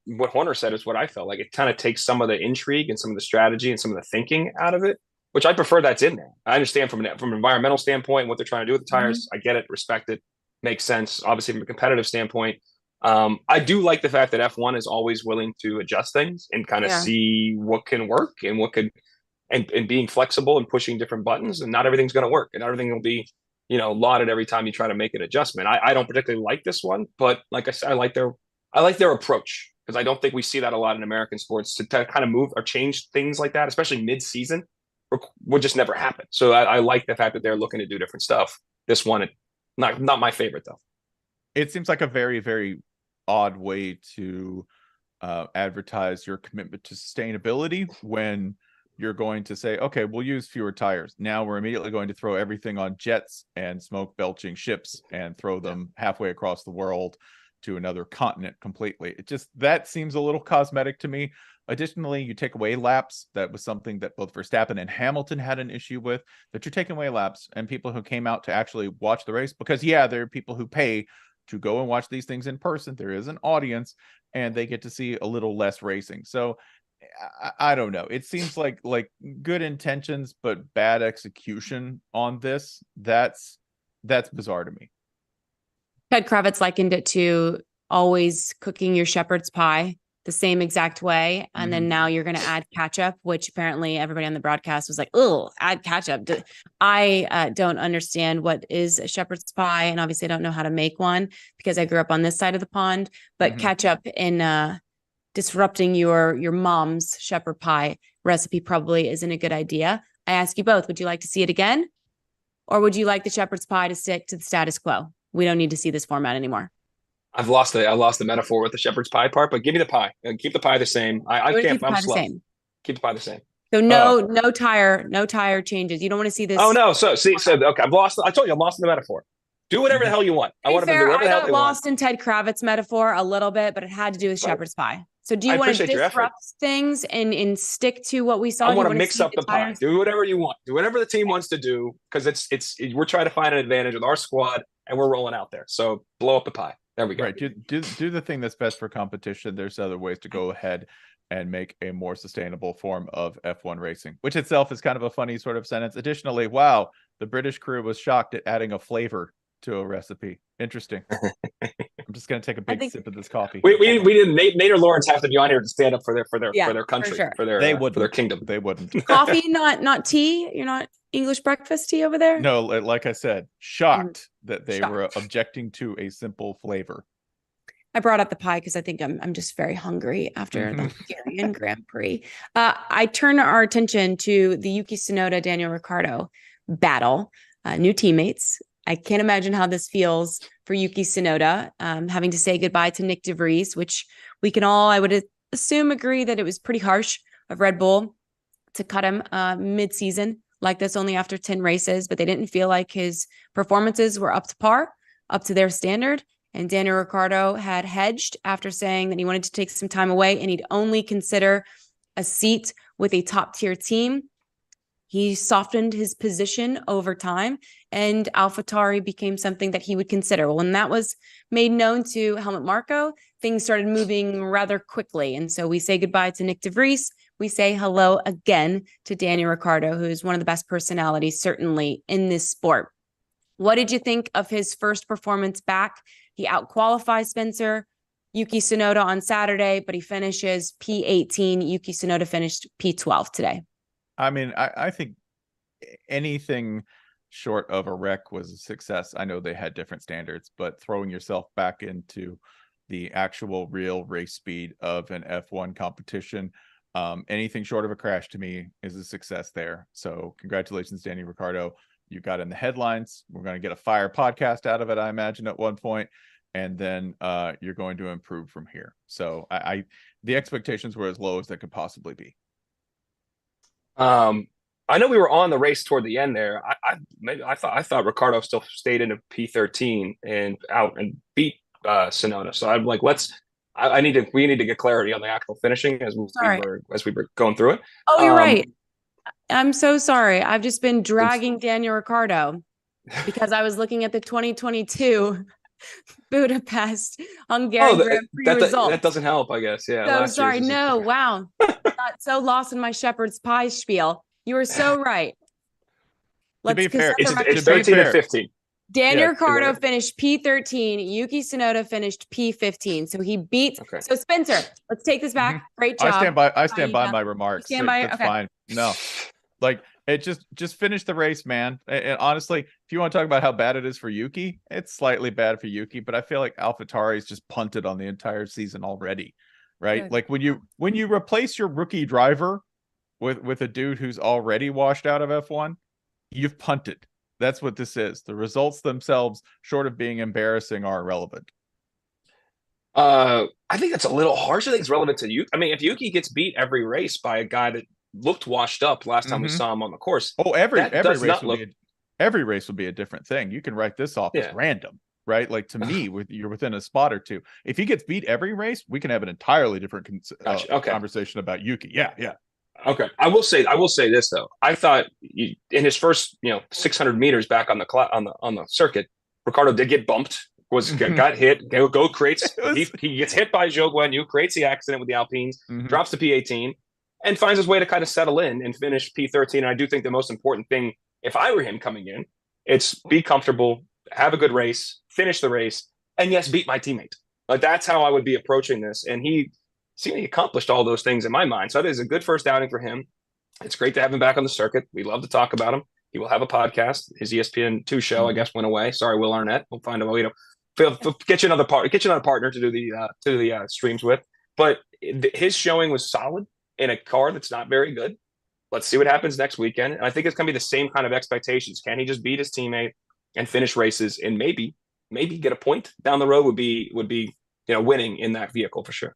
Speaker 3: what Horner said is what I felt like. It kind of takes some of the intrigue and some of the strategy and some of the thinking out of it, which I prefer that's in there. I understand from an environmental standpoint what they're trying to do with the tires. I get it, respect it, makes sense. Obviously, from a competitive standpoint, I do like the fact that F1 is always willing to adjust things and kind of see what can work and what could, and being flexible and pushing different buttons. And not everything's going to work, and not everything will be, lauded every time you try to make an adjustment. I don't particularly like this one, but like I said, I like their approach, because I don't think we see that a lot in American sports, to kind of move or change things like that, especially mid-season, would just never happen. So I like the fact that they're looking to do different stuff. This one, not my favorite though.
Speaker 2: It seems like a very, very odd way to advertise your commitment to sustainability when you're going to say, okay, we'll use fewer tires. Now we're immediately going to throw everything on jets and smoke belching ships and throw them halfway across the world to another continent completely. That seems a little cosmetic to me. Additionally, you take away laps. That was something that both Verstappen and Hamilton had an issue with, that you're taking away laps, and people who came out to actually watch the race, because there are people who pay to go and watch these things in person. There is an audience, and they get to see a little less racing. So I don't know. It seems like good intentions, but bad execution on this. That's bizarre to me.
Speaker 1: Ted Kravitz likened it to always cooking your shepherd's pie the same exact way. And then now you're going to add ketchup, which apparently everybody on the broadcast was like, oh, add ketchup. I don't understand what is a shepherd's pie. And obviously I don't know how to make one because I grew up on this side of the pond, but ketchup in disrupting your mom's shepherd pie recipe probably isn't a good idea. I ask you both, would you like to see it again? Or would you like the shepherd's pie to stick to the status quo? We don't need to see this format anymore.
Speaker 3: I lost the metaphor with the shepherd's pie part, but give me the pie and keep the pie the same. I can't. I'm slow. Keep the pie the same.
Speaker 1: So no tire changes. You don't want to see this.
Speaker 3: Oh no. So okay. I've lost. I told you I'm lost in the metaphor. Do whatever the hell you want. I want to do whatever the hell they want. I got lost
Speaker 1: in Ted Kravitz's metaphor a little bit, but it had to do with shepherd's pie. So do you want to disrupt things and stick to what we saw?
Speaker 3: I want to mix up the pie. Do whatever you want. Do whatever the team wants to do, because we're trying to find an advantage with our squad and we're rolling out there. So blow up the pie. There we go.
Speaker 2: Right. Do the thing that's best for competition. There's other ways to go ahead and make a more sustainable form of F1 racing, which itself is kind of a funny sort of sentence. Additionally, wow, the British crew was shocked at adding a flavor to a recipe. Interesting. I'm just going to take a big sip of this coffee.
Speaker 3: We didn't. Nate or Lawrence have to be on here to stand up for their country,
Speaker 1: for sure.
Speaker 3: for their kingdom.
Speaker 2: They wouldn't.
Speaker 1: Coffee, not tea. You're not English breakfast tea over there?
Speaker 2: No, like I said, shocked that they were objecting to a simple flavor.
Speaker 1: I brought up the pie because I think I'm just very hungry after the Hungarian Grand Prix. I turn our attention to the Yuki Tsunoda, Daniel Ricciardo battle. New teammates. I can't imagine how this feels for Yuki Tsunoda, having to say goodbye to Nick DeVries, which we can all, I would assume, agree that it was pretty harsh of Red Bull to cut him mid-season like this, only after 10 races, but they didn't feel like his performances were up to par, up to their standard. And Daniel Ricciardo had hedged after saying that he wanted to take some time away and he'd only consider a seat with a top-tier team. He softened his position over time, and AlphaTauri became something that he would consider. Well, when that was made known to Helmut Marko, things started moving rather quickly. And so we say goodbye to Nick DeVries. We say hello again to Daniel Ricciardo, who is one of the best personalities, certainly, in this sport. What did you think of his first performance back? He out-qualifies Spencer Yuki Tsunoda on Saturday, but he finishes P18. Yuki Tsunoda finished P12 today.
Speaker 2: I mean, I think anything short of a wreck was a success. I know they had different standards, but throwing yourself back into the actual real race speed of an F1 competition, anything short of a crash to me is a success there. So congratulations, Daniel Ricciardo. You got in the headlines. We're going to get a fire podcast out of it, I imagine, at one point. And then you're going to improve from here. So the expectations were as low as they could possibly be.
Speaker 3: I know we were on the race toward the end there. I thought Ricciardo still stayed in a P13 and out and beat Tsunoda. So I'm like, we need to get clarity on the actual finishing as we were going through it.
Speaker 1: Oh, you're right. I'm so sorry. I've just been dragging Daniel Ricciardo because I was looking at the 2022 Budapest Hungarian Grand Prix results.
Speaker 3: That doesn't help, I guess. Yeah.
Speaker 1: So sorry. No, wow. Got so lost in my shepherd's pie spiel. You were so right.
Speaker 2: To be fair,
Speaker 3: it's 13 to 15.
Speaker 1: Daniel Ricciardo finished P13. Yuki Tsunoda finished P15. So he beat. Okay. So Spencer, let's take this back. Great job.
Speaker 2: I stand by my remarks. That's fine. No, like it just finish the race, man. And honestly, if you want to talk about how bad it is for Yuki, it's slightly bad for Yuki, but I feel like AlphaTauri's just punted on the entire season already, right? Good. Like when you replace your rookie driver with a dude who's already washed out of F1, you've punted. That's what this is. The results themselves, short of being embarrassing, are irrelevant.
Speaker 3: I think that's a little harsh. I think it's relevant to Yuki. I mean, if Yuki gets beat every race by a guy that looked washed up last time we saw him on the course.
Speaker 2: Oh, every race would be a different thing. You can write this off as random, right? Like to me, you're within a spot or two. If he gets beat every race, we can have an entirely different conversation about Yuki. Yeah.
Speaker 3: Okay. I will say this though. I thought in his first 600 meters back on the circuit, Ricciardo did get bumped. Got hit. He gets hit by Zhou Guanyu, creates the accident with the Alpines, drops to P18. And finds his way to kind of settle in and finish P13. And I do think the most important thing, if I were him coming in, it's be comfortable, have a good race, finish the race, and yes, beat my teammate. Like that's how I would be approaching this. And he seemingly accomplished all those things in my mind. So it is a good first outing for him. It's great to have him back on the circuit. We love to talk about him. He will have a podcast. His ESPN 2 show, I guess, went away. Sorry, Will Arnett. We'll find a way to get you another partner to do the streams with. But his showing was solid in a car that's not very good. Let's see what happens next weekend. And I think it's going to be the same kind of expectations. Can he just beat his teammate and finish races and maybe get a point down the road would be winning in that vehicle for sure.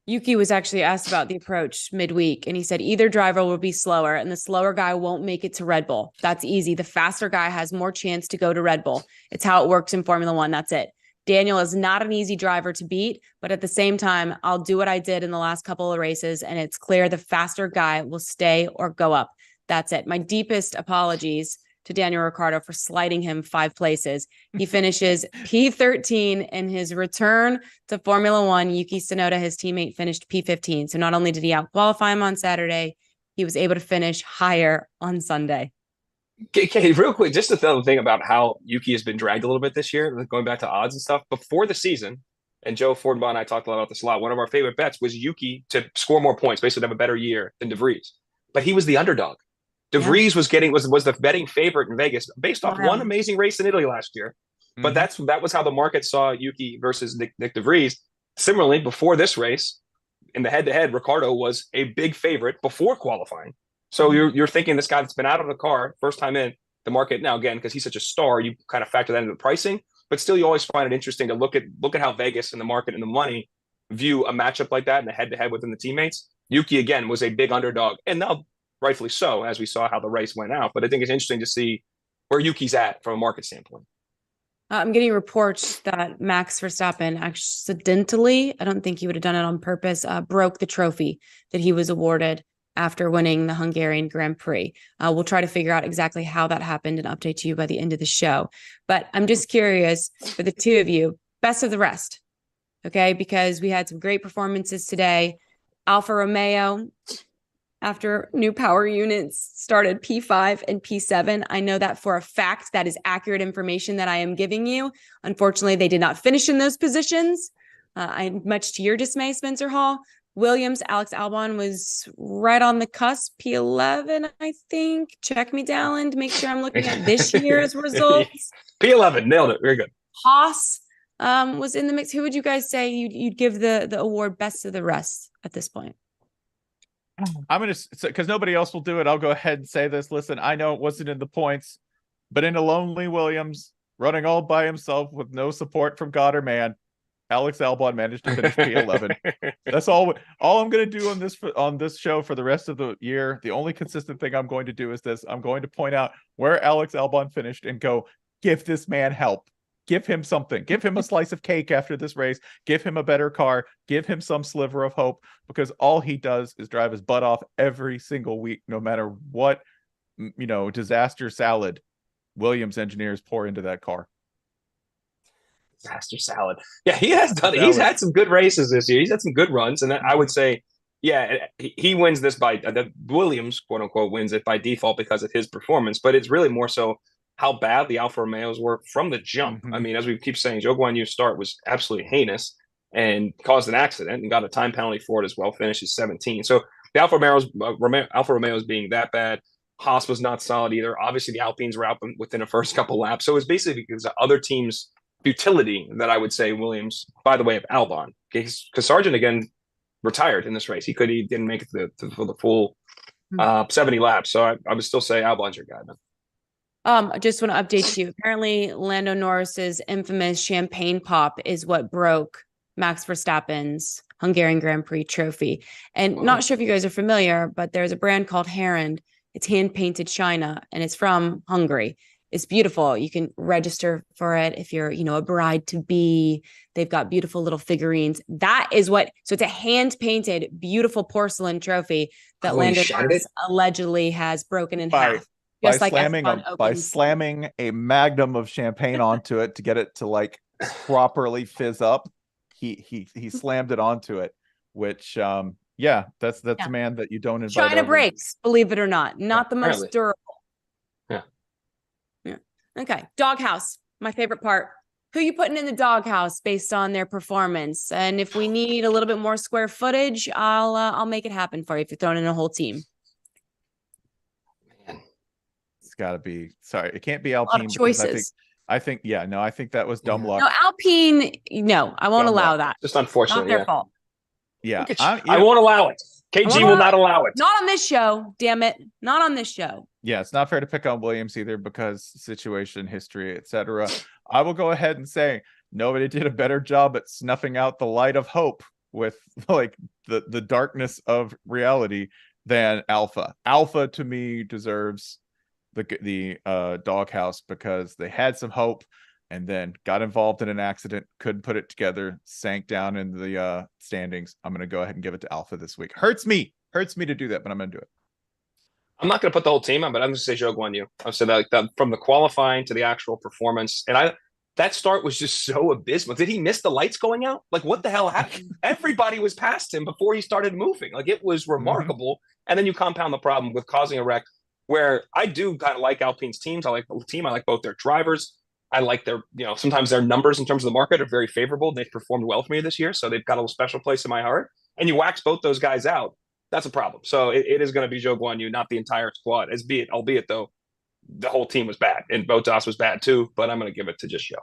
Speaker 1: Yuki was actually asked about the approach midweek, and he said either driver will be slower, and the slower guy won't make it to Red Bull. That's easy. The faster guy has more chance to go to Red Bull. It's how it works in Formula One. That's it. Daniel is not an easy driver to beat, but at the same time, I'll do what I did in the last couple of races, and it's clear the faster guy will stay or go up. That's it. My deepest apologies to Daniel Ricciardo for sliding him 5 places. He finishes P13 in his return to Formula One. Yuki Tsunoda, his teammate, finished P15. So not only did he out-qualify him on Saturday, he was able to finish higher on Sunday.
Speaker 3: Okay, real quick, just another thing about how Yuki has been dragged a little bit this year, going back to odds and stuff. Before the season, and Joe Fortenbaugh and I talked a lot about this a lot. One of our favorite bets was Yuki to score more points, basically to have a better year than De Vries. But he was the underdog. De Vries was the betting favorite in Vegas based off one amazing race in Italy last year. But that was how the market saw Yuki versus Nick De Vries. Similarly, before this race, in the head-to-head, Ricciardo was a big favorite before qualifying. So you're thinking this guy that's been out of the car, first time in the market. Now, again, because he's such a star, you kind of factor that into the pricing. But still, you always find it interesting to look at how Vegas and the market and the money view a matchup like that and the head-to-head within the teammates. Yuki, again, was a big underdog. And now, rightfully so, as we saw how the race went out. But I think it's interesting to see where Yuki's at from a market standpoint.
Speaker 1: I'm getting reports that Max Verstappen accidentally, I don't think he would have done it on purpose, broke the trophy that he was awarded after winning the Hungarian Grand Prix. We'll try to figure out exactly how that happened and update to you by the end of the show. But I'm just curious for the two of you, best of the rest, okay? Because we had some great performances today. Alfa Romeo, after new power units started P5 and P7. I know that for a fact. That is accurate information that I am giving you. Unfortunately, they did not finish in those positions. Much to your dismay, Spencer Hall. Williams, Alex Albon was right on the cusp, P11, I think. Check me, Dalen, to make sure I'm looking at this year's results.
Speaker 3: P11, nailed it. Very good.
Speaker 1: Haas was in the mix. Who would you guys say you'd give the award best of the rest at this point?
Speaker 2: I'm going to, because nobody else will do it, I'll go ahead and say this. Listen, I know it wasn't in the points, but in a lonely Williams, running all by himself with no support from God or man, Alex Albon managed to finish P11. That's all I'm going to do on this show for the rest of the year. The only consistent thing I'm going to do is this. I'm going to point out where Alex Albon finished and go, give this man help. Give him something. Give him a slice of cake after this race. Give him a better car. Give him some sliver of hope, because all he does is drive his butt off every single week, no matter what, disaster salad Williams engineers pour into that car.
Speaker 3: Disaster salad. Yeah, he has done it. He's had some good races this year. He's had some good runs. And I would say, yeah, he wins this by Williams, quote unquote, wins it by default because of his performance. But it's really more so how bad the Alfa Romeos were from the jump. I mean, as we keep saying, Zhou Guanyu's start was absolutely heinous and caused an accident and got a time penalty for it as well, finishes 17. So the Alfa Romeos being that bad. Haas was not solid either. Obviously, the Alpines were out within the first couple laps. So it was basically because of other teams' futility that I would say Williams, by the way, of Albon. Because Sargent, again, retired in this race. He didn't make it for the full 70 laps. So I would still say Albon's your guy, man.
Speaker 1: I just want to update you. Apparently, Lando Norris's infamous champagne pop is what broke Max Verstappen's Hungarian Grand Prix trophy. And not sure if you guys are familiar, but there's a brand called Heron. It's hand-painted china, and it's from Hungary. It's beautiful. You can register for it if you're, a bride-to-be. They've got beautiful little figurines. So it's a hand-painted, beautiful porcelain trophy that Lando Norris allegedly has broken in half.
Speaker 2: By slamming a magnum of champagne onto it to get it to properly fizz up, he slammed it onto it, which that's a man that you don't invite.
Speaker 1: China breaks, believe it or not the most durable. Yeah. Okay, doghouse, my favorite part. Who you putting in the doghouse based on their performance? And if we need a little bit more square footage, I'll make it happen for you if you're throwing in a whole team.
Speaker 2: Got to be it can't be Alpine.
Speaker 1: Choices.
Speaker 2: I think that was dumb luck.
Speaker 1: No, Alpine, no, I won't allow that.
Speaker 3: Just unfortunate.
Speaker 1: Not their fault.
Speaker 2: Yeah,
Speaker 3: I won't allow it. KG will not allow it.
Speaker 1: Not on this show, damn it. Not on this show.
Speaker 2: Yeah, it's not fair to pick on Williams either because situation, history, etc. I will go ahead and say nobody did a better job at snuffing out the light of hope with the darkness of reality than Alpha. Alpha to me deserves the doghouse because they had some hope and then got involved in an accident, couldn't put it together, sank down in the standings. I'm going to go ahead and give it to Alpha this week. Hurts me to do that, but I'm going to do it.
Speaker 3: I'm not going to put the whole team on, but I'm going to say Zhou Guanyu. I've said that from the qualifying to the actual performance. And that start was just so abysmal. Did he miss the lights going out? What the hell happened? Everybody was past him before he started moving. It was remarkable. And then you compound the problem with causing a wreck where I do kind of like Alpine's teams. I like the team. I like both their drivers. I like their, sometimes their numbers in terms of the market are very favorable. They've performed well for me this year. So they've got a special place in my heart. And you wax both those guys out, that's a problem. So it is going to be Zhou Guanyu, not the entire squad. Albeit though, the whole team was bad and Bottas was bad too, but I'm going to give it to just Zhou.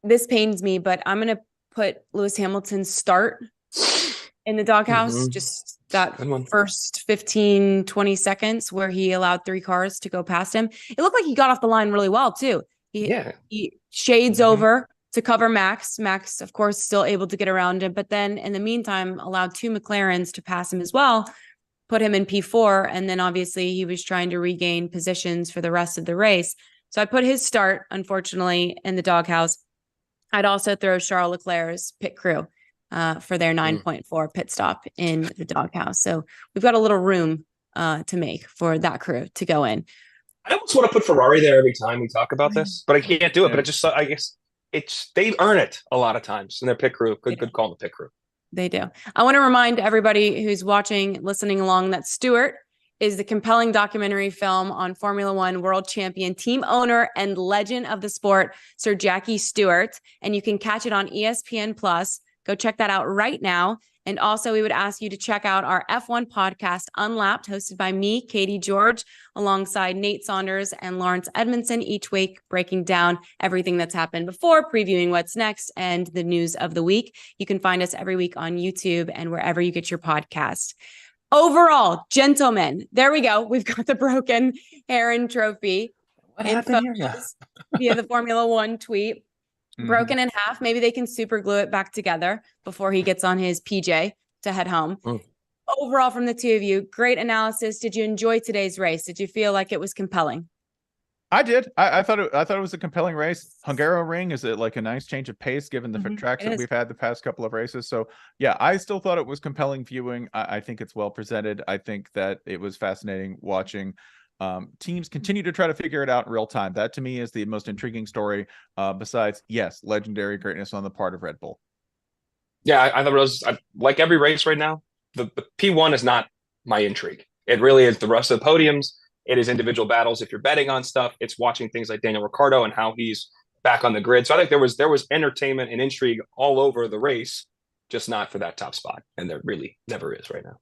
Speaker 1: This pains me, but I'm going to put Lewis Hamilton's start in the doghouse. Just that first 15, 20 seconds where he allowed 3 cars to go past him. It looked like he got off the line really well too. He shades over to cover Max. Max, of course, still able to get around him, but then in the meantime, allowed 2 McLarens to pass him as well, put him in P4. And then obviously he was trying to regain positions for the rest of the race. So I put his start, unfortunately, in the doghouse. I'd also throw Charles Leclerc's pit crew for their 9.4 pit stop in the doghouse. So we've got a little room to make for that crew to go in.
Speaker 3: I almost want to put Ferrari there every time we talk about this, but I can't do it. But I guess they earn it a lot of times in their pit crew. Good call in the pit crew.
Speaker 1: They do. I want to remind everybody who's watching, listening along, that Stewart is the compelling documentary film on Formula One world champion, team owner, and legend of the sport, Sir Jackie Stewart. And you can catch it on ESPN Plus. Go check that out right now. And also, we would ask you to check out our F1 podcast, Unlapped, hosted by me, Katie George, alongside Nate Saunders and Lawrence Edmondson, each week breaking down everything that's happened before, previewing what's next, and the news of the week. You can find us every week on YouTube and wherever you get your podcast. Overall, gentlemen, there we go. We've got the broken Heron Trophy.
Speaker 3: What happened here?
Speaker 1: Via the Formula One tweet. Broken in half. Maybe they can super glue it back together before he gets on his PJ to head home. Overall, from the two of you, great analysis. Did you enjoy today's race? Did you feel like it was compelling?
Speaker 2: I did. I thought it was a compelling race. Hungaroring is like a nice change of pace given the tracks that we've had the past couple of races. So yeah, I still thought it was compelling viewing. I think it's well presented. I think that it was fascinating watching teams continue to try to figure it out in real time. That to me is the most intriguing story. Besides, yes, legendary greatness on the part of Red Bull.
Speaker 3: Yeah, I thought it was like every race right now. The P1 is not my intrigue. It really is the rest of the podiums. It is individual battles. If you're betting on stuff, it's watching things like Daniel Ricciardo and how he's back on the grid. So I think there was entertainment and intrigue all over the race, just not for that top spot. And there really never is right now.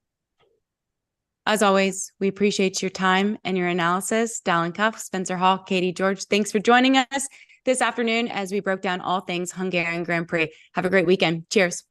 Speaker 1: As always, we appreciate your time and your analysis. Dalen Cuff, Spencer Hall, Katie George, thanks for joining us this afternoon as we broke down all things Hungarian Grand Prix. Have a great weekend. Cheers.